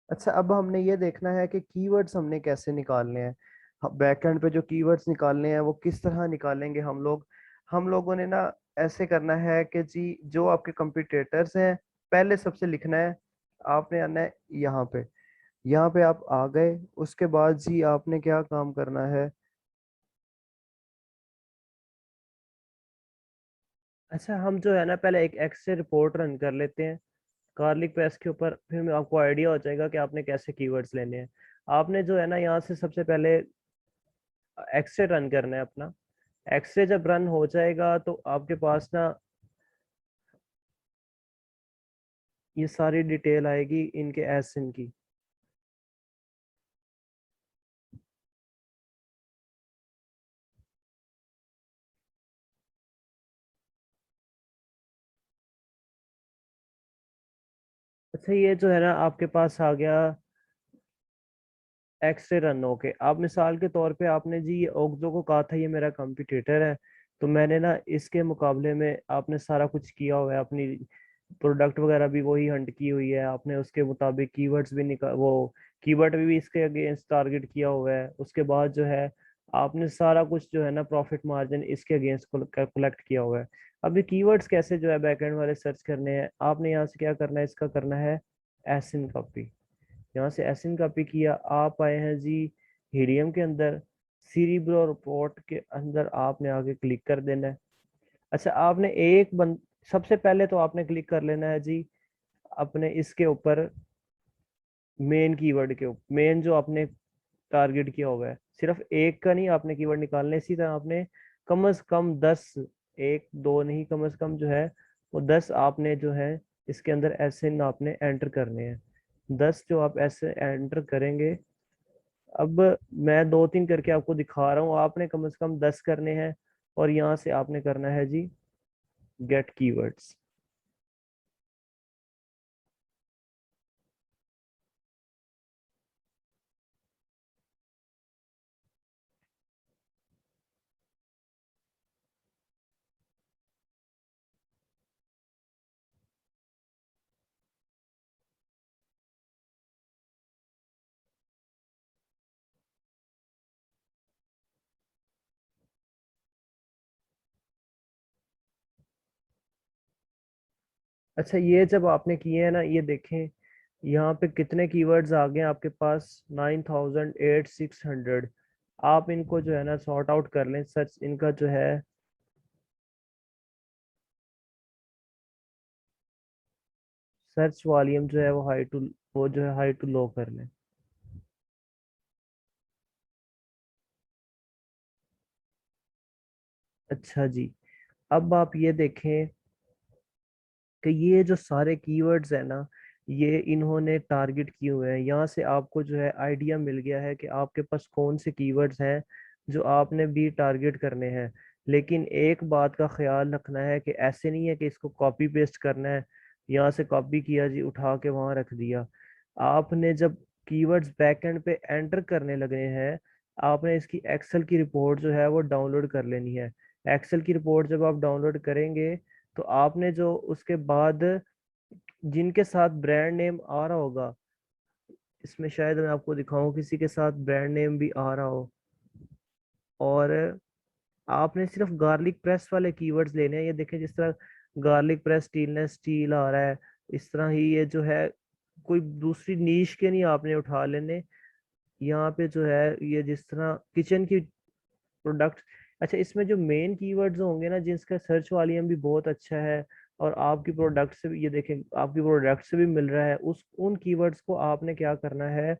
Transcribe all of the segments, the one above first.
अच्छा, अब हमने ये देखना है कि कीवर्ड्स हमने कैसे निकालने हैं। बैकएंड पे जो कीवर्ड्स निकालने हैं वो किस तरह निकालेंगे हम लोग। हम लोगों ने ना ऐसे करना है कि जी जो आपके कंपटीटर्स हैं, पहले सबसे लिखना है। आपने आना है यहाँ पे आप आ गए। उसके बाद जी आपने क्या काम करना है। अच्छा, हम जो है ना पहले एक एक्सेल रिपोर्ट रन कर लेते हैं गार्लिक प्रेस के ऊपर, फिर मैं आपको आइडिया हो जाएगा कि आपने कैसे कीवर्ड्स लेने हैं। आपने जो है ना यहाँ से सबसे पहले एक्सरे रन करना है अपना। एक्सरे जब रन हो जाएगा तो आपके पास ना ये सारी डिटेल आएगी इनके एसइन की। अच्छा, ये जो है ना आपके पास आ गया एक्सरे रन होके। आप मिसाल के तौर पे आपने जी ये ओक्जो को कहा था ये मेरा कंपटीटर है, तो मैंने ना इसके मुकाबले में आपने सारा कुछ किया हुआ है, अपनी प्रोडक्ट वगैरह भी वही हंट की हुई है आपने, उसके मुताबिक कीवर्ड्स भी निकाल वो कीवर्ड भी इसके अगेंस्ट टारगेट किया हुआ है। उसके बाद जो है आपने सारा कुछ जो है ना प्रॉफिट मार्जिन इसके अगेंस्ट कलेक्ट किया हुआ है। अब ये कीवर्ड्स कैसे जो है बैकएंड वाले सर्च करने हैं, आपने यहाँ से क्या करना है, इसका करना है एसिन कॉपी। यहाँ से एसिन कॉपी किया, आप आए हैं जी हीलियम के अंदर, सीरिब्रो रिपोर्ट के अंदर आपने आगे क्लिक कर देना है। अच्छा, आपने सबसे पहले तो आपने क्लिक कर लेना है जी अपने इसके ऊपर, मेन कीवर्ड के ऊपर, मेन जो आपने टारगेट किया होगा है। सिर्फ एक का नहीं आपने कीवर्ड निकालना है, इसी तरह आपने कम से कम 10, एक दो नहीं, कम से कम जो है वो 10 आपने जो है इसके अंदर ऐसे आपने एंटर करने हैं। 10 जो आप ऐसे एंटर करेंगे, अब मैं दो तीन करके आपको दिखा रहा हूँ, आपने कम से कम 10 करने हैं। और यहाँ से आपने करना है जी गेट कीवर्ड्स। अच्छा, ये जब आपने किए हैं ना, ये देखें यहाँ पे कितने कीवर्ड्स आ गए हैं आपके पास, 9,800। आप इनको जो है ना सॉर्ट आउट कर लें, सर्च इनका जो है सर्च वॉल्यूम जो है वो जो है हाई टू लो कर लें। अच्छा जी, अब आप ये देखें कि ये जो सारे कीवर्ड्स है ना, ये इन्होंने टारगेट किए हुए हैं। यहाँ से आपको जो है आइडिया मिल गया है कि आपके पास कौन से कीवर्ड्स हैं जो आपने भी टारगेट करने हैं। लेकिन एक बात का ख्याल रखना है कि ऐसे नहीं है कि इसको कॉपी पेस्ट करना है, यहाँ से कॉपी किया जी उठा के वहां रख दिया। आपने जब कीवर्ड्स बैकएंड पे एंटर करने लगे हैं, आपने इसकी एक्सेल की रिपोर्ट जो है वो डाउनलोड कर लेनी है। एक्सेल की रिपोर्ट जब आप डाउनलोड करेंगे तो आपने जो उसके बाद जिनके साथ ब्रांड नेम आ रहा होगा, इसमें शायद मैं आपको दिखाऊं किसी के साथ ब्रांड नेम भी आ रहा हो, और आपने सिर्फ गार्लिक प्रेस वाले कीवर्ड्स लेने हैं। ये देखें जिस तरह गार्लिक प्रेस स्टीलनेस स्टील आ रहा है, इस तरह ही ये जो है कोई दूसरी नीश के नहीं आपने उठा लेने। यहाँ पे जो है ये जिस तरह किचन की प्रोडक्ट। अच्छा, इसमें जो मेन कीवर्ड्स होंगे ना जिसका सर्च वॉल्यूम भी बहुत अच्छा है और आपकी प्रोडक्ट से भी, ये देखें आपकी प्रोडक्ट से भी मिल रहा है, उस उन कीवर्ड्स को आपने क्या करना है,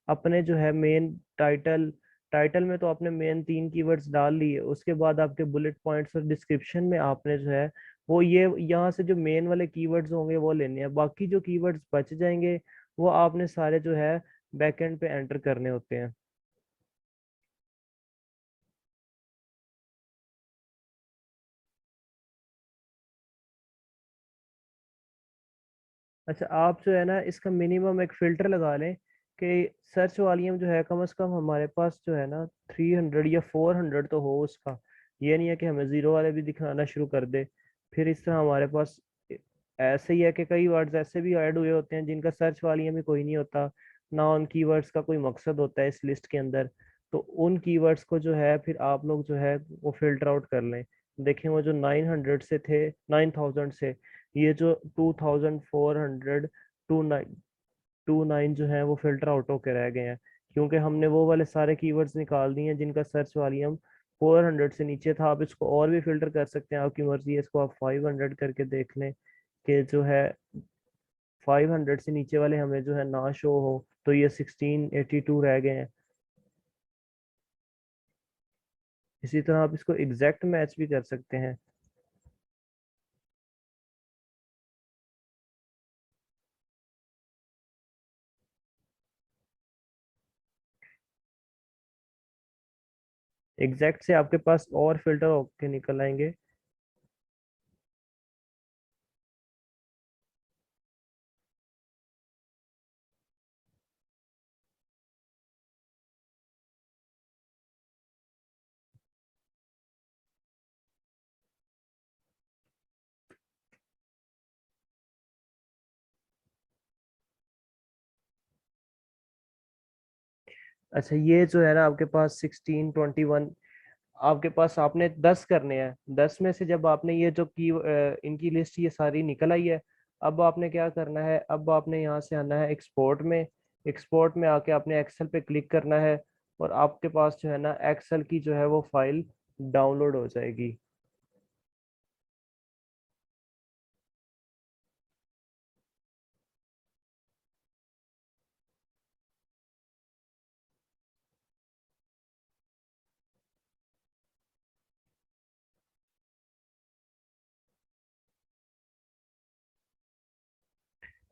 अपने जो है मेन टाइटल, टाइटल में तो आपने मेन 3 कीवर्ड्स डाल लिए, उसके बाद आपके बुलेट पॉइंट्स और डिस्क्रिप्शन में आपने जो है वो ये यहाँ से जो मेन वाले कीवर्ड्स होंगे वो लेने हैं। बाकी जो कीवर्ड्स बच जाएंगे वो आपने सारे जो है बैकएंड पे एंटर करने होते हैं। अच्छा, आप जो है ना इसका मिनिमम एक फिल्टर लगा लें कि सर्च वॉल्यूम जो है कम से कम हमारे पास जो है ना 300 या 400 तो हो उसका। ये नहीं है कि हमें जीरो वाले भी दिखाना शुरू कर दे। फिर इस तरह हमारे पास ऐसे ही है कि कई वर्ड्स ऐसे भी ऐड हुए होते हैं जिनका सर्च वॉल्यूम ही कोई नहीं होता, ना उन कीवर्ड्स का कोई मकसद होता है इस लिस्ट के अंदर। तो उन कीवर्ड्स को जो है फिर आप लोग जो है वो फिल्टर आउट कर लें। देखें वो जो 900 से थे, 9000 से, ये जो 2400 29 जो है वो फिल्टर आउट होके रह गए हैं, क्योंकि हमने वो वाले सारे कीवर्ड्स निकाल दिए हैं जिनका सर्च वॉल्यूम 400 से नीचे था। आप इसको और भी फिल्टर कर सकते हैं, आपकी मर्जी है। इसको आप 500 करके देख लें कि जो है 500 से नीचे वाले हमें जो है ना शो हो, तो ये 1682 रह गए हैं। इसी तरह आप इसको एग्जैक्ट मैच भी कर सकते हैं। एग्जैक्ट से आपके पास और फिल्टर होके निकल आएंगे। अच्छा, ये जो है ना आपके पास 1621, आपके पास आपने 10 करने हैं। 10 में से जब आपने ये जो की इनकी लिस्ट ये सारी निकल आई है, अब आपने क्या करना है, अब आपने यहाँ से आना है एक्सपोर्ट में। एक्सपोर्ट में आके आपने एक्सेल पे क्लिक करना है, और आपके पास जो है ना एक्सेल की जो है वो फाइल डाउनलोड हो जाएगी।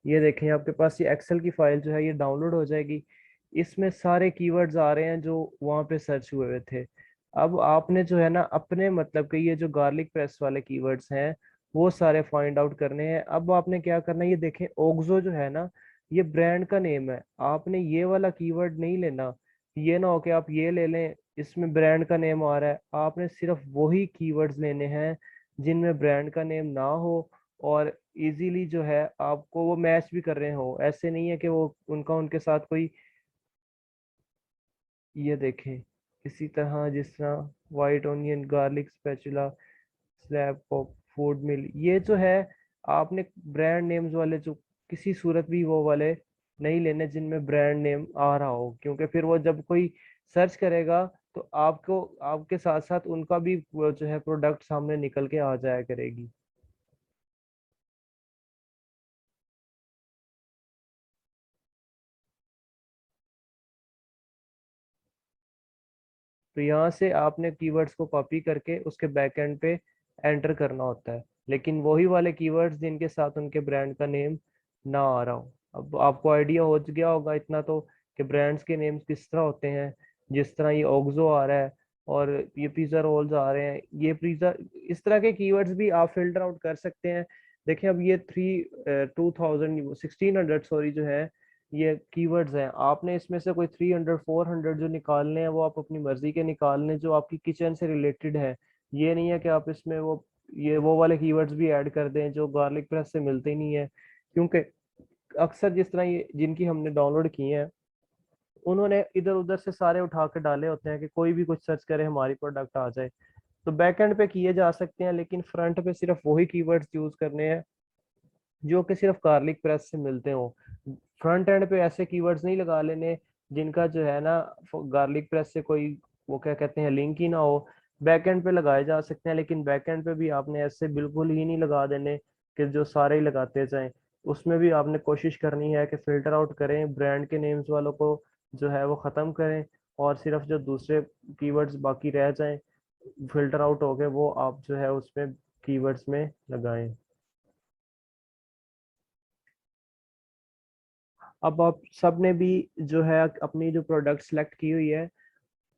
ये देखें आपके पास ये एक्सेल की फाइल जो है ये डाउनलोड हो जाएगी। इसमें सारे कीवर्ड्स आ रहे हैं जो वहाँ पे सर्च हुए हुए थे। अब आपने जो है ना अपने मतलब कि ये जो गार्लिक प्रेस वाले कीवर्ड्स हैं वो सारे फाइंड आउट करने हैं। अब आपने क्या करना है, ये देखें ओक्सो जो है ना, ये ब्रांड का नेम है। आपने ये वाला कीवर्ड नहीं लेना। ये ना हो कि आप ये ले लें, इसमें ब्रांड का नेम आ रहा है। आपने सिर्फ वही कीवर्ड्स लेने हैं जिनमें ब्रांड का नेम ना हो, और इजीली जो है आपको वो मैच भी कर रहे हो। ऐसे नहीं है कि वो उनका उनके साथ कोई, ये देखें इसी तरह जिस तरह white onion garlic spatula slab food mill, ये जो है आपने ब्रांड नेम्स वाले जो किसी सूरत भी वो वाले नहीं लेने जिनमें ब्रांड नेम आ रहा हो, क्योंकि फिर वो जब कोई सर्च करेगा तो आपको आपके साथ साथ उनका भी वो जो है प्रोडक्ट सामने निकल के आ जाया करेगी। तो यहाँ से आपने कीवर्ड्स को कॉपी करके उसके बैक एंड पे एंटर करना होता है, लेकिन वही वाले कीवर्ड्स जिनके साथ उनके ब्रांड का नेम ना आ रहा हो। अब आपको आइडिया हो गया होगा इतना तो कि ब्रांड्स के नेम्स किस तरह होते हैं। जिस तरह ये ओक्सो आ रहा है और ये पिज्जा रोल्स आ रहे हैं, ये पिज्जा, इस तरह के कीवर्ड्स भी आप फिल्टर आउट कर सकते हैं। देखिए अब ये 1600 सॉरी जो है ये कीवर्ड्स हैं, आपने इसमें से कोई 300 400 जो निकालने हैं वो आप अपनी मर्जी के निकाल लें जो आपकी किचन से रिलेटेड है। ये नहीं है कि आप इसमें वो वाले कीवर्ड्स भी ऐड कर दें जो गार्लिक प्रेस से मिलते ही नहीं है, क्योंकि अक्सर जिस तरह ये जिनकी हमने डाउनलोड किए हैं उन्होंने इधर उधर से सारे उठा के डाले होते हैं कि कोई भी कुछ सर्च करे हमारी प्रोडक्ट आ जाए। तो बैक एंड पे किए जा सकते हैं, लेकिन फ्रंट पे सिर्फ वही कीवर्ड्स यूज करने हैं जो कि सिर्फ गार्लिक प्रेस से मिलते हो। फ्रंट एंड पे ऐसे कीवर्ड्स नहीं लगा लेने जिनका जो है ना गार्लिक प्रेस से कोई वो क्या कहते हैं लिंक ही ना हो। बैक एंड पे लगाए जा सकते हैं, लेकिन बैक एंड पे भी आपने ऐसे बिल्कुल ही नहीं लगा देने कि जो सारे ही लगाते जाएं। उसमें भी आपने कोशिश करनी है कि फिल्टर आउट करें, ब्रांड के नेम्स वालों को जो है वो ख़त्म करें, और सिर्फ जो दूसरे कीवर्ड्स बाकी रह जाएं फिल्टर आउट हो गए वो आप जो है उसमें कीवर्ड्स में लगाएं। अब आप सब ने भी जो है अपनी जो प्रोडक्ट सेलेक्ट की हुई है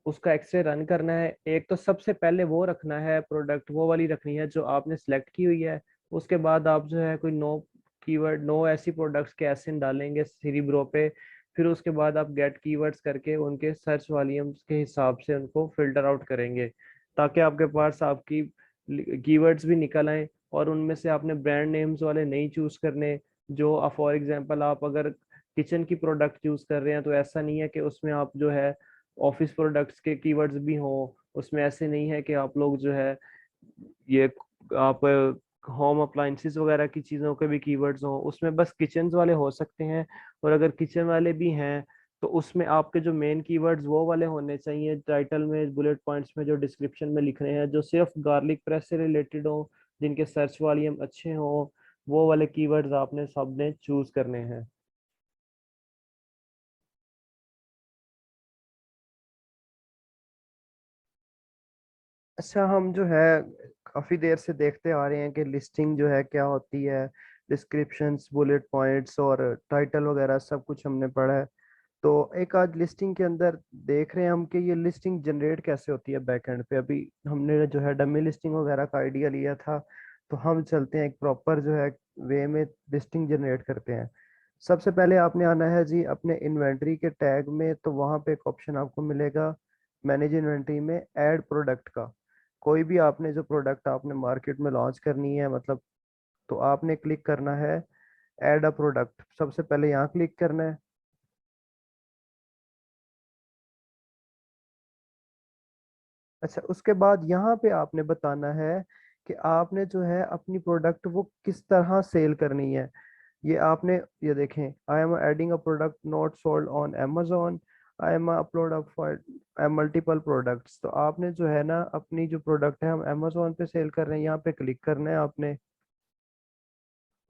उसका एक्सरे रन करना है। एक तो सबसे पहले वो रखना है, प्रोडक्ट वो वाली रखनी है जो आपने सेलेक्ट की हुई है। उसके बाद आप जो है कोई नो कीवर्ड, नो ऐसी प्रोडक्ट्स के एसिन डालेंगे सीरीब्रो पे। फिर उसके बाद आप गेट कीवर्ड्स करके उनके सर्च वॉल्यूम्स के हिसाब से उनको फिल्टर आउट करेंगे, ताकि आपके पास आपकी कीवर्ड्स भी निकल आए। और उनमें से आपने ब्रांड नेम्स वाले नहीं चूज करने, जो फॉर एग्जांपल आप अगर किचन की प्रोडक्ट यूज कर रहे हैं, तो ऐसा नहीं है कि उसमें आप जो है ऑफिस प्रोडक्ट्स के कीवर्ड्स भी हों। उसमें ऐसे नहीं है कि आप लोग जो है ये आप होम अप्लाइंसेस वगैरह की चीज़ों के भी कीवर्ड्स हों, उसमें बस किचन वाले हो सकते हैं। और अगर किचन वाले भी हैं तो उसमें आपके जो मेन कीवर्ड्स वो वाले होने चाहिए, टाइटल में, बुलेट पॉइंट्स में, जो डिस्क्रिप्शन में लिख रहे हैं, जो सिर्फ गार्लिक प्रेस से रिलेटेड हो, जिनके सर्च वॉल्यूम अच्छे हों, वो वाले कीवर्ड्स आपने सबने चूज करने हैं। अच्छा, हम जो है काफी देर से देखते आ रहे हैं कि लिस्टिंग जो है क्या होती है, डिस्क्रिप्शंस, बुलेट पॉइंट्स और टाइटल वगैरह सब कुछ हमने पढ़ा है। तो एक आज लिस्टिंग के अंदर देख रहे हैं हम कि ये लिस्टिंग जनरेट कैसे होती है बैकएंड पे। अभी हमने जो है डमी लिस्टिंग वगैरह का आइडिया लिया था, तो हम चलते हैं एक प्रॉपर जो है वे में लिस्टिंग जनरेट करते हैं। सबसे पहले आपने आना है जी अपने इन्वेंटरी के टैग में, तो वहाँ पे एक ऑप्शन आपको मिलेगा मैनेज इन्वेंटरी में, ऐड प्रोडक्ट का। कोई भी आपने जो प्रोडक्ट आपने मार्केट में लॉन्च करनी है मतलब, तो आपने क्लिक करना है ऐड अ प्रोडक्ट, सबसे पहले यहाँ क्लिक करना है। अच्छा, उसके बाद यहाँ पे आपने बताना है कि आपने जो है अपनी प्रोडक्ट वो किस तरह सेल करनी है। ये आपने, ये देखें, I am adding a product not sold on Amazon, I am upload a multiple products. तो आपने जो है ना अपनी जो प्रोडक्ट है हम Amazon पे सेल कर रहे हैं, यहाँ पे क्लिक करना है आपने।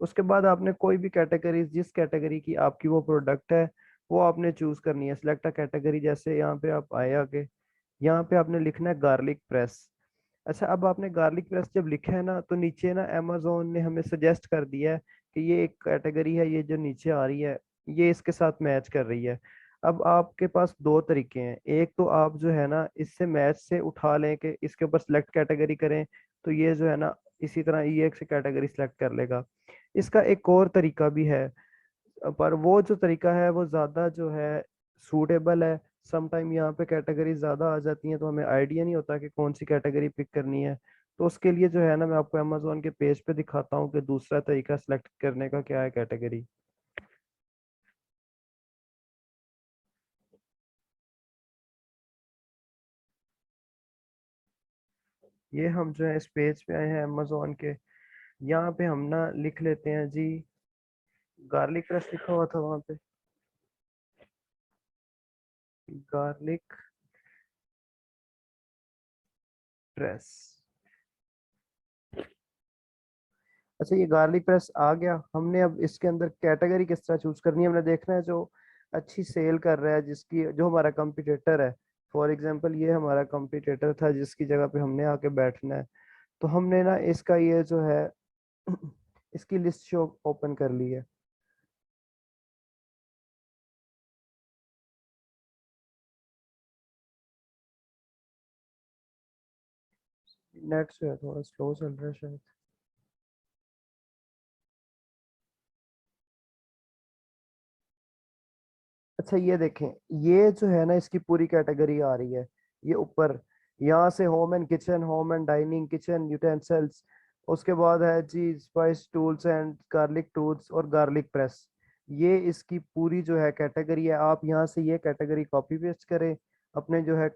उसके बाद आपने कोई भी कैटेगरी, जिस कैटेगरी की आपकी वो प्रोडक्ट है वो आपने चूज करनी है। सिलेक्ट अ कैटेगरी, जैसे यहाँ पे आप आए आगे, यहाँ पे आपने लिखना है गार्लिक प्रेस। अच्छा, अब आपने गार्लिक प्रेस जब लिखा है ना, तो नीचे ना अमेजोन ने हमें सजेस्ट कर दिया है कि ये एक कैटेगरी है, ये जो नीचे आ रही है ये इसके साथ मैच कर रही है। अब आपके पास दो तरीके हैं, एक तो आप जो है ना इससे मैच से उठा लें कि इसके ऊपर सिलेक्ट कैटेगरी करें, तो ये जो है ना इसी तरह ये एक से कैटेगरी सिलेक्ट कर लेगा। इसका एक और तरीका भी है, पर वो जो तरीका है वो ज़्यादा जो है सूटेबल है। समटाइम यहाँ पे कैटेगरी ज़्यादा आ जाती हैं, तो हमें आइडिया नहीं होता कि कौन सी कैटेगरी पिक करनी है। तो उसके लिए जो है ना मैं आपको अमेजोन के पेज पे दिखाता हूँ कि दूसरा तरीका सेलेक्ट करने का क्या है कैटेगरी। ये हम जो है इस पेज पे आए हैं अमेजोन के। यहाँ पे हम ना लिख लेते हैं जी, गार्लिक प्रेस लिखा हुआ था वहाँ पे, गार्लिक प्रेस। अच्छा, ये गार्लिक प्रेस आ गया। हमने अब इसके अंदर कैटेगरी किस तरह चूज करनी है, हमने देखना है जो अच्छी सेल कर रहा है, जिसकी जो हमारा कंपटीटर है। फॉर एग्जांपल ये हमारा कंपटीटर था जिसकी जगह पे हमने आके बैठना है। तो हमने ना इसका ये जो है इसकी लिस्ट शो ओपन कर ली है। नेट जो है थोड़ा स्लो चल रहा है शायद। अच्छा, ये देखें, ये जो है ना इसकी पूरी कैटेगरी आ रही है। ये ऊपर यहाँ से home and kitchen, home and dining, kitchen utensils, उसके बाद है जी spice tools and garlic tools और गार्लिक प्रेस। ये इसकी पूरी जो है कैटेगरी है। आप यहाँ से ये कैटेगरी कॉपी पेस्ट करें अपने जो है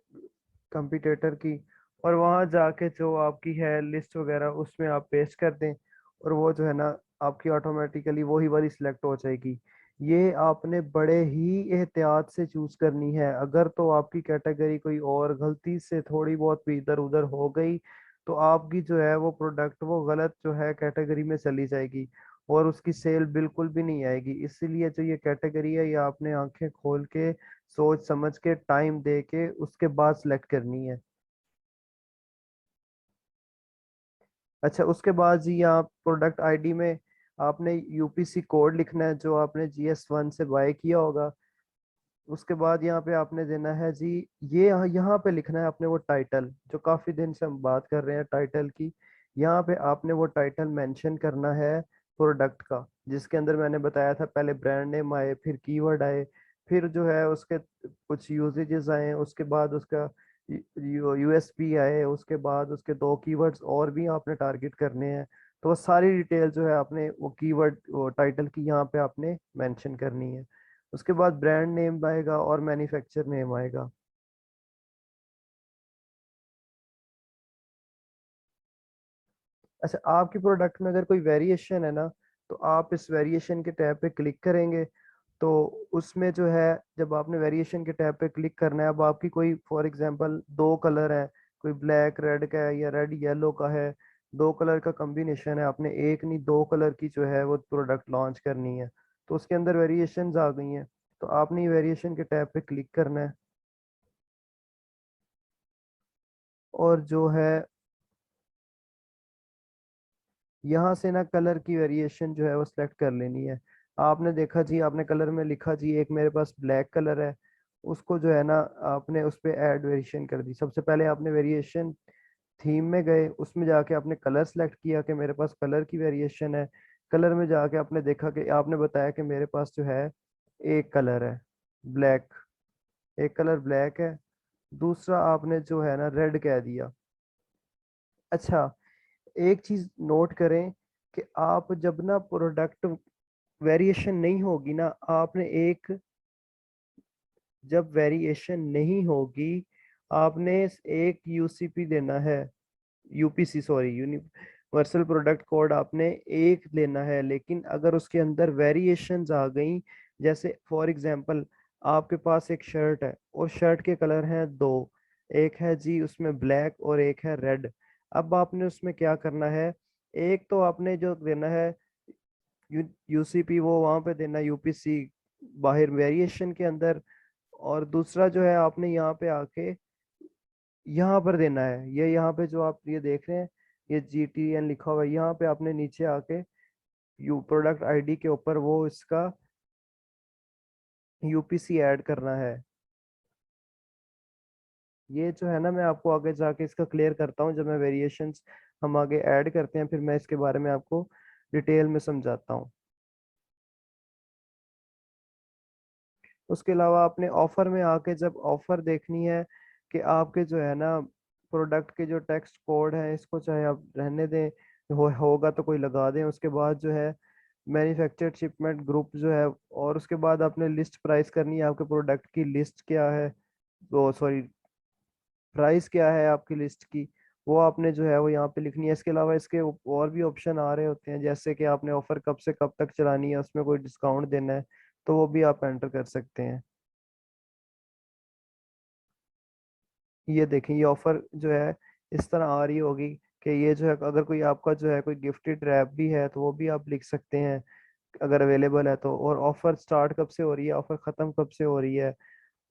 कंपटीटर की, और वहाँ जाके जो आपकी है लिस्ट वगैरह उसमें आप पेस्ट कर दें, और वो जो है ना आपकी ऑटोमेटिकली वही वाली सिलेक्ट हो जाएगी। ये आपने बड़े ही एहतियात से चूज करनी है। अगर तो आपकी कैटेगरी कोई और गलती से थोड़ी बहुत भी इधर उधर हो गई, तो आपकी जो है वो प्रोडक्ट वो गलत जो है कैटेगरी में चली जाएगी, और उसकी सेल बिल्कुल भी नहीं आएगी। इसीलिए जो ये कैटेगरी है ये आपने आंखें खोल के सोच समझ के टाइम दे के उसके बाद सिलेक्ट करनी है। अच्छा, उसके बाद जी यहाँ प्रोडक्ट आईडी में आपने यूपीसी कोड लिखना है जो आपने GS1 से बाय किया होगा। उसके बाद यहाँ पे आपने देना है जी, ये यहाँ पे लिखना है आपने वो टाइटल, जो काफी दिन से हम बात कर रहे हैं टाइटल की। यहाँ पे आपने वो टाइटल मेंशन करना है प्रोडक्ट का, जिसके अंदर मैंने बताया था पहले ब्रांड नेम आए, फिर कीवर्ड आए, फिर जो है उसके कुछ यूजेजेस आए, उसके बाद उसका यूएसपी आए, उसके बाद उसके दो कीवर्ड्स और भी आपने टारगेट करने हैं। तो वो सारी डिटेल जो है आपने वो कीवर्ड वो टाइटल की यहाँ पे आपने मेंशन करनी है। उसके बाद ब्रांड नेम आएगा और मैन्युफैक्चर नेम आएगा। अच्छा, आपकी प्रोडक्ट में अगर कोई वेरिएशन है ना, तो आप इस वेरिएशन के टैब पे क्लिक करेंगे। तो उसमें जो है, जब आपने वेरिएशन के टैब पे क्लिक करना है, अब आपकी कोई फॉर एग्जांपल दो कलर है, कोई ब्लैक रेड का है या रेड येलो का है, दो कलर का कॉम्बिनेशन है, आपने एक नहीं दो कलर की जो है वो प्रोडक्ट लॉन्च करनी है, तो उसके अंदर वेरिएशंस आ गई हैं। तो आपने वेरिएशन के टैब पे क्लिक करना है, और जो है यहाँ से ना कलर की वेरिएशन जो है वो सिलेक्ट कर लेनी है। आपने देखा जी, आपने कलर में लिखा जी एक मेरे पास ब्लैक कलर है, उसको जो है ना आपने उस पे ऐड वेरिएशन कर दी। सबसे पहले आपने वेरिएशन थीम में गए, उसमें जाके आपने कलर सेलेक्ट किया कि मेरे पास कलर की वेरिएशन है। कलर में जाके आपने देखा कि आपने बताया कि मेरे पास जो है एक कलर है ब्लैक, एक कलर ब्लैक है, दूसरा आपने जो है ना रेड कह दिया। अच्छा, एक चीज नोट करें कि आप जब ना प्रोडक्ट वेरिएशन नहीं होगी ना, आपने एक, जब वेरिएशन नहीं होगी आपने एक यूसीपी देना है, UPC sorry, universal product code आपने एक लेना है। लेकिन अगर उसके अंदर वेरिएशंस आ गई, जैसे फॉर एग्जांपल आपके पास एक शर्ट है और शर्ट के कलर हैं दो, एक है जी उसमें ब्लैक और एक है रेड। अब आपने उसमें क्या करना है, एक तो आपने जो देना है यूसीपी वो वहां पे देना यूपीसी बाहर वेरिएशन के अंदर, और दूसरा जो है आपने यहाँ पे आके यहाँ पर देना है, ये यहाँ पे जो आप ये देख रहे हैं ये GTN लिखा हुआ है, यहाँ पे आपने नीचे आके यू प्रोडक्ट आईडी के ऊपर वो इसका यूपीसी ऐड करना है। ये जो है ना मैं आपको आगे जाके इसका क्लियर करता हूँ, जब मैं वेरिएशंस हम आगे ऐड करते हैं फिर मैं इसके बारे में आपको डिटेल में समझाता हूँ। उसके अलावा आपने ऑफर में आके जब ऑफर देखनी है कि आपके जो है ना प्रोडक्ट के जो टेक्स्ट कोड है इसको चाहे आप रहने दें, होगा तो कोई लगा दें। उसके बाद जो है मैन्युफैक्चर्ड शिपमेंट ग्रुप जो है, और उसके बाद आपने लिस्ट प्राइस करनी है, आपके प्रोडक्ट की लिस्ट क्या है, वो सॉरी प्राइस क्या है आपकी लिस्ट की, वो आपने जो है वो यहाँ पे लिखनी है। इसके अलावा इसके और भी ऑप्शन आ रहे होते हैं, जैसे कि आपने ऑफर कब से कब तक चलानी है, उसमें कोई डिस्काउंट देना है तो वो भी आप एंटर कर सकते हैं। ये देखें, ये ऑफर जो है इस तरह आ रही होगी कि ये जो है अगर कोई आपका जो है कोई गिफ्टेड रैप भी है तो वो भी आप लिख सकते हैं अगर अवेलेबल है तो। और ऑफर स्टार्ट कब से हो रही है, ऑफर खत्म कब से हो रही है,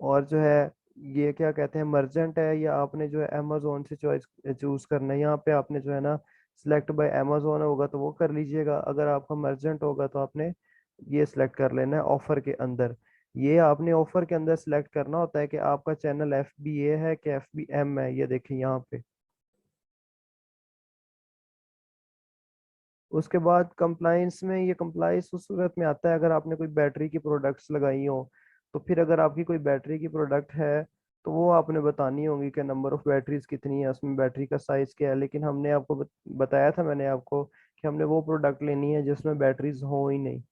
और जो है ये क्या कहते हैं मर्जेंट है या आपने जो है अमेजोन से चॉइस चूज करना है। यहाँ पे आपने जो है ना सिलेक्ट बाय अमेजोन होगा तो वो कर लीजिएगा, अगर आपका मर्जेंट होगा तो आपने ये सिलेक्ट कर लेना है ऑफर के अंदर। ये आपने ऑफर के अंदर सिलेक्ट करना होता है कि आपका चैनल FBA है कि FBM है, ये देखें यहाँ पे। उसके बाद कंप्लाइंस में, ये कंप्लाइंस उस सूरत में आता है अगर आपने कोई बैटरी की प्रोडक्ट्स लगाई हो, तो फिर अगर आपकी कोई बैटरी की प्रोडक्ट है तो वो आपने बतानी होगी कि नंबर ऑफ बैटरीज कितनी है, उसमें बैटरी का साइज क्या है। लेकिन हमने आपको बताया था मैंने आपको कि हमने वो प्रोडक्ट लेनी है जिसमें बैटरीज हो ही नहीं।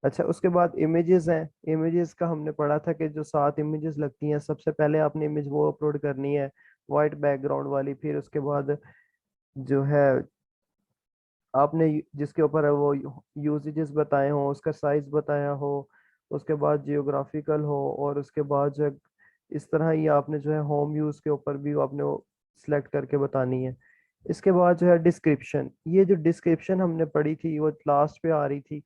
अच्छा, उसके बाद इमेजेस हैं, इमेजेस का हमने पढ़ा था कि जो 7 इमेजेस लगती हैं, सबसे पहले आपने इमेज वो अपलोड करनी है वाइट बैकग्राउंड वाली, फिर उसके बाद जो है आपने जिसके ऊपर है वो यूजेजेस बताए हो, उसका साइज बताया हो, उसके बाद जियोग्राफिकल हो, और उसके बाद जो है इस तरह ही आपने जो है होम यूज के ऊपर भी आपने वो सिलेक्ट करके बतानी है। इसके बाद जो है डिस्क्रिप्शन, ये जो डिस्क्रिप्शन हमने पढ़ी थी वो लास्ट पे आ रही थी,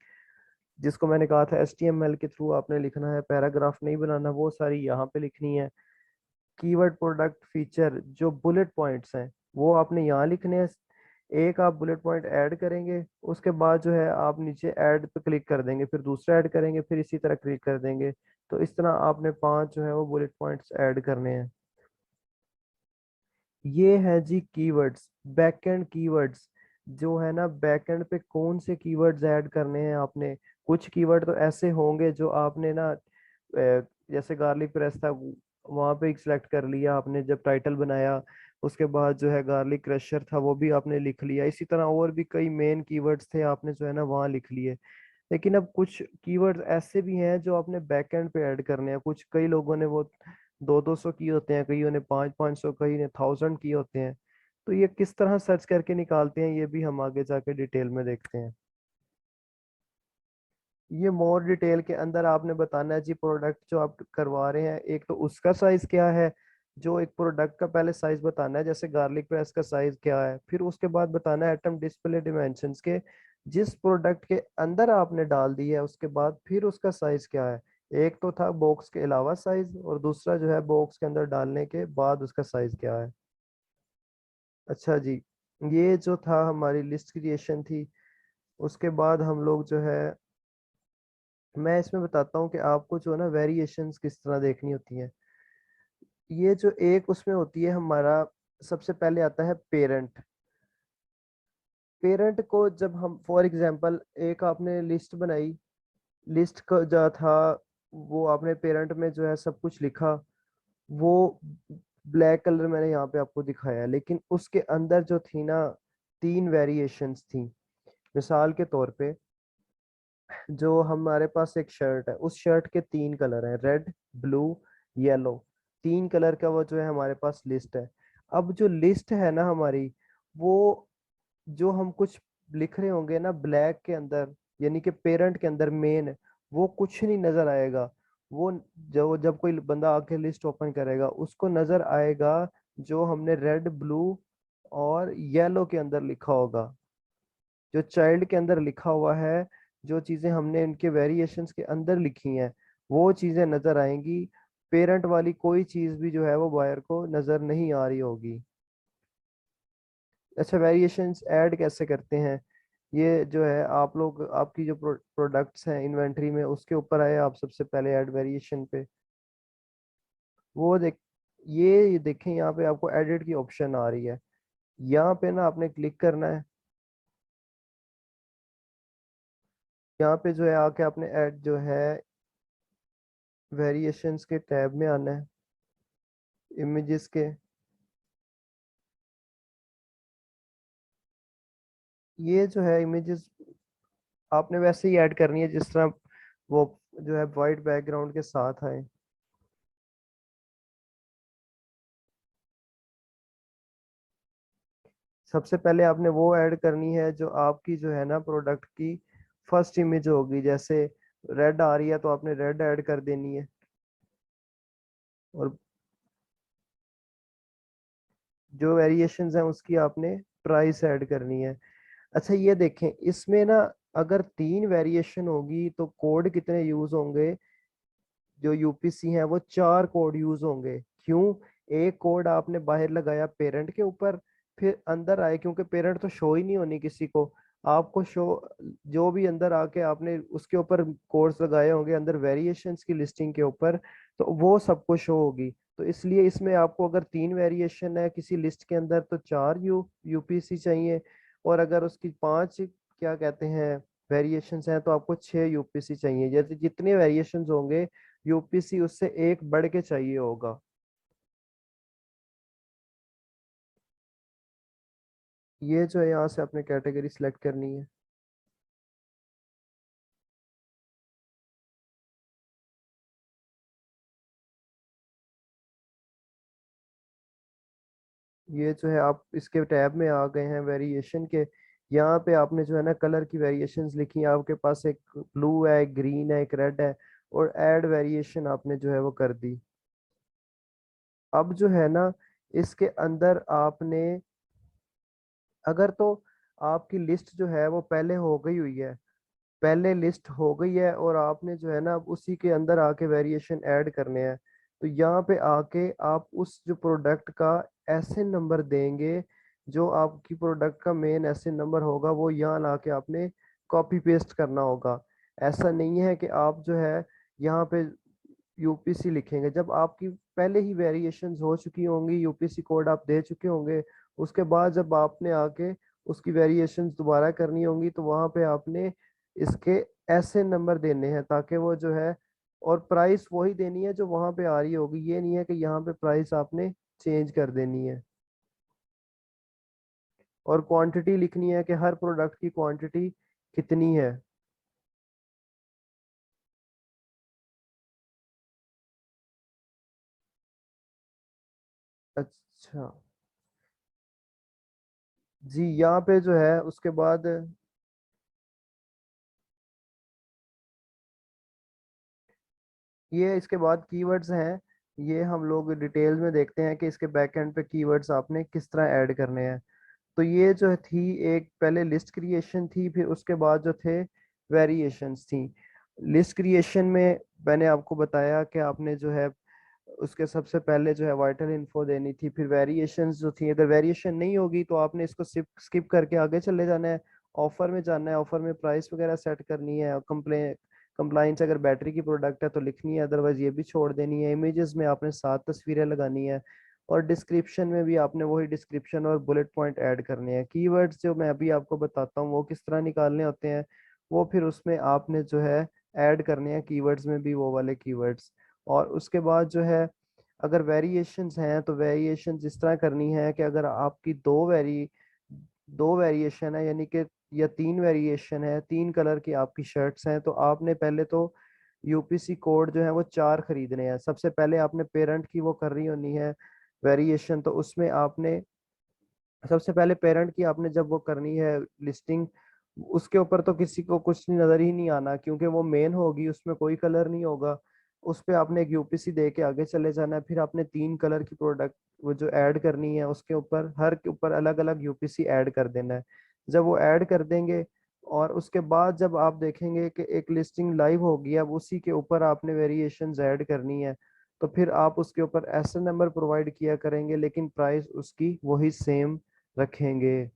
जिसको मैंने कहा था HTML के थ्रू आपने लिखना है, पैराग्राफ नहीं बनाना, वो सारी यहाँ पे लिखनी है। कीवर्ड प्रोडक्ट फीचर जो बुलेट पॉइंट्स हैं वो आपने यहाँ लिखने हैं, एक आप बुलेट पॉइंट ऐड करेंगे, उसके बाद जो है आप नीचे ऐड पे क्लिक कर देंगे, फिर दूसरा ऐड करेंगे, फिर इसी तरह क्लिक कर देंगे। तो इस तरह आपने 5 जो है वो बुलेट पॉइंट्स ऐड करने हैं। ये है जी कीवर्ड्स, बैकएंड कीवर्ड्स, जो है ना बैकएंड पे कौन से कीवर्ड्स ऐड करने हैं आपने। कुछ कीवर्ड तो ऐसे होंगे जो आपने ना जैसे गार्लिक प्रेस था वहां पे सिलेक्ट कर लिया आपने जब टाइटल बनाया, उसके बाद जो है गार्लिक क्रशर था वो भी आपने लिख लिया। इसी तरह और भी कई मेन कीवर्ड्स थे आपने जो है ना वहाँ लिख लिए। लेकिन अब कुछ कीवर्ड्स ऐसे भी हैं जो आपने बैकएंड पे ऐड करने हैं। कुछ कई लोगों ने वो 200 किए होते हैं, कईयों ने 500, कई ने 1000 किए होते हैं। तो ये किस तरह सर्च करके निकालते हैं ये भी हम आगे जाके डिटेल में देखते हैं। ये मोर डिटेल के अंदर आपने बताना है जी प्रोडक्ट जो आप करवा रहे हैं, एक तो उसका साइज क्या है। जो एक प्रोडक्ट का पहले साइज बताना है, जैसे गार्लिक प्रेस का साइज क्या है, फिर उसके बाद बताना है आइटम डिस्प्ले डिमेंशंस के, जिस प्रोडक्ट के अंदर आपने डाल दी है उसके बाद फिर उसका साइज क्या है। एक तो था बॉक्स के अलावा साइज, और दूसरा जो है बॉक्स के अंदर डालने के बाद उसका साइज क्या है। अच्छा जी, ये जो था हमारी लिस्ट क्रिएशन थी। उसके बाद हम लोग जो है, मैं इसमें बताता हूँ कि आपको जो है ना वेरिएशंस किस तरह देखनी होती हैं। ये जो एक उसमें होती है हमारा, सबसे पहले आता है पेरेंट। पेरेंट को जब हम फॉर एग्जांपल एक आपने लिस्ट बनाई, लिस्ट का जो था वो आपने पेरेंट में जो है सब कुछ लिखा, वो ब्लैक कलर मैंने यहाँ पे आपको दिखाया है, लेकिन उसके अंदर जो थी ना 3 वेरिएशंस थी। मिसाल के तौर पे जो हमारे पास एक शर्ट है, उस शर्ट के 3 कलर हैं, रेड, ब्लू, येलो। 3 कलर का वो जो है हमारे पास लिस्ट है। अब जो लिस्ट है ना हमारी, वो जो हम कुछ लिख रहे होंगे ना ब्लैक के अंदर, यानी कि पेरेंट के अंदर मेन, वो कुछ नहीं नजर आएगा। वो जो जब कोई बंदा आके लिस्ट ओपन करेगा उसको नजर आएगा जो हमने रेड, ब्लू और येलो के अंदर लिखा होगा। जो चाइल्ड के अंदर लिखा हुआ है, जो चीजें हमने इनके वेरिएशंस के अंदर लिखी हैं, वो चीजें नजर आएंगी। पेरेंट वाली कोई चीज भी जो है वो बायर को नजर नहीं आ रही होगी। अच्छा, वेरिएशंस ऐड कैसे करते हैं, ये जो है आप लोग आपकी जो प्रोडक्ट्स हैं इन्वेंटरी में उसके ऊपर आए आप सबसे पहले ऐड वेरिएशन पे। वो देख, ये देखें यहाँ पे आपको एडिट की ऑप्शन आ रही है। यहाँ पे ना आपने क्लिक करना है। यहाँ पे जो है आके आपने ऐड जो है वेरिएशंस के टैब में आना है, इमेजेस के। ये जो है इमेजेस आपने वैसे ही ऐड करनी है जिस तरह वो जो है वाइट बैकग्राउंड के साथ आए। सबसे पहले आपने वो ऐड करनी है जो आपकी जो है ना प्रोडक्ट की फर्स्ट इमेज होगी। जैसे रेड आ रही है तो आपने रेड ऐड कर देनी है, और जो वेरिएशंस हैं उसकी आपने प्राइस ऐड करनी है। अच्छा ये देखें इसमें ना, अगर 3 वेरिएशन होगी तो कोड कितने यूज होंगे। जो यूपीसी हैं वो 4 कोड यूज होंगे। क्यों? एक कोड आपने बाहर लगाया पेरेंट के ऊपर, फिर अंदर आए, क्योंकि पेरेंट तो शो ही नहीं होनी किसी को, आपको शो, जो भी अंदर आके आपने उसके ऊपर कोड्स लगाए होंगे अंदर वेरिएशंस की लिस्टिंग के ऊपर, तो वो सबको शो होगी। तो इसलिए इसमें आपको अगर 3 वेरिएशन है किसी लिस्ट के अंदर तो 4 यूपीसी चाहिए, और अगर उसकी 5 क्या कहते हैं वेरिएशंस हैं तो आपको 6 यूपीसी चाहिए। जैसे जितने वेरिएशंस होंगे यूपीसी उससे एक बढ़ के चाहिए होगा। ये जो है यहाँ से आपने कैटेगरी सिलेक्ट करनी है। ये जो है आप इसके टैब में आ गए हैं वेरिएशन के। यहाँ पे आपने जो है ना कलर की वेरिएशंस लिखी हैं, आपके पास एक ब्लू है, एक ग्रीन है, एक रेड है, और ऐड वेरिएशन आपने जो है वो कर दी। अब जो है ना इसके अंदर आपने, अगर तो आपकी लिस्ट जो है वो पहले हो गई हुई है, पहले लिस्ट हो गई है और आपने जो है ना अब उसी के अंदर आके वेरिएशन ऐड करने हैं, तो यहाँ पे आके आप उस जो प्रोडक्ट का एसएन नंबर देंगे, जो आपकी प्रोडक्ट का मेन एसएन नंबर होगा वो यहाँ ला के आपने कॉपी पेस्ट करना होगा। ऐसा नहीं है कि आप जो है यहाँ पे यूपीसी लिखेंगे। जब आपकी पहले ही वेरिएशंस हो चुकी होंगी, यूपीसी कोड आप दे चुके होंगे, उसके बाद जब आपने आके उसकी वेरिएशंस दोबारा करनी होंगी तो वहां पे आपने इसके ऐसे नंबर देने हैं ताकि वो जो है, और प्राइस वही देनी है जो वहां पे आ रही होगी। ये नहीं है कि यहाँ पे प्राइस आपने चेंज कर देनी है। और क्वांटिटी लिखनी है कि हर प्रोडक्ट की क्वांटिटी कितनी है। अच्छा जी, यहाँ पे जो है उसके बाद ये इसके बाद कीवर्ड्स हैं। ये हम लोग डिटेल में देखते हैं कि इसके बैक एंड पे कीवर्ड्स आपने किस तरह ऐड करने हैं। तो ये जो थी, एक पहले लिस्ट क्रिएशन थी, फिर उसके बाद जो थे वेरिएशंस थी। लिस्ट क्रिएशन में मैंने आपको बताया कि आपने जो है उसके सबसे पहले जो है वाइटल इन्फो देनी थी। फिर वेरिएशंस जो थी, अगर वेरिएशन नहीं होगी तो आपने इसको स्किप करके आगे चले जाना है। ऑफर में जाना है, ऑफर में प्राइस वगैरह सेट करनी है। कंप्लाइंस अगर बैटरी की प्रोडक्ट है तो लिखनी है, अदरवाइज ये भी छोड़ देनी है। इमेजेस में आपने 7 तस्वीरें लगानी है। और डिस्क्रिप्शन में भी आपने वही डिस्क्रिप्शन और बुलेट पॉइंट ऐड करने हैं। कीवर्ड्स जो मैं अभी आपको बताता हूँ वो किस तरह निकालने होते हैं, वो फिर उसमें आपने जो है ऐड करने हैं, कीवर्ड्स में भी वो वाले कीवर्ड्स। और उसके बाद जो है अगर वेरिएशंस हैं तो वेरिएशन जिस तरह करनी है कि अगर आपकी दो वेरिएशन है, यानी कि या 3 वेरिएशन है, 3 कलर की आपकी शर्ट्स हैं, तो आपने पहले तो यूपीसी कोड जो है वो 4 खरीदने हैं। सबसे पहले आपने पेरेंट की वो कर रही होनी है वेरिएशन, तो उसमें आपने सबसे पहले पेरेंट की आपने जब वो करनी है लिस्टिंग, उसके ऊपर तो किसी को कुछ नजर ही नहीं आना, क्योंकि वो मेन होगी, उसमें कोई कलर नहीं होगा। उस पे आपने एक यूपीसी दे के आगे चले जाना है। फिर आपने 3 कलर की प्रोडक्ट वो जो ऐड करनी है, उसके ऊपर हर के ऊपर अलग अलग यूपीसी ऐड कर देना है। जब वो ऐड कर देंगे और उसके बाद जब आप देखेंगे कि एक लिस्टिंग लाइव होगी, अब उसी के ऊपर आपने वेरिएशंस ऐड करनी है। तो फिर आप उसके ऊपर ऐसे नंबर प्रोवाइड किया करेंगे, लेकिन प्राइस उसकी वही सेम रखेंगे।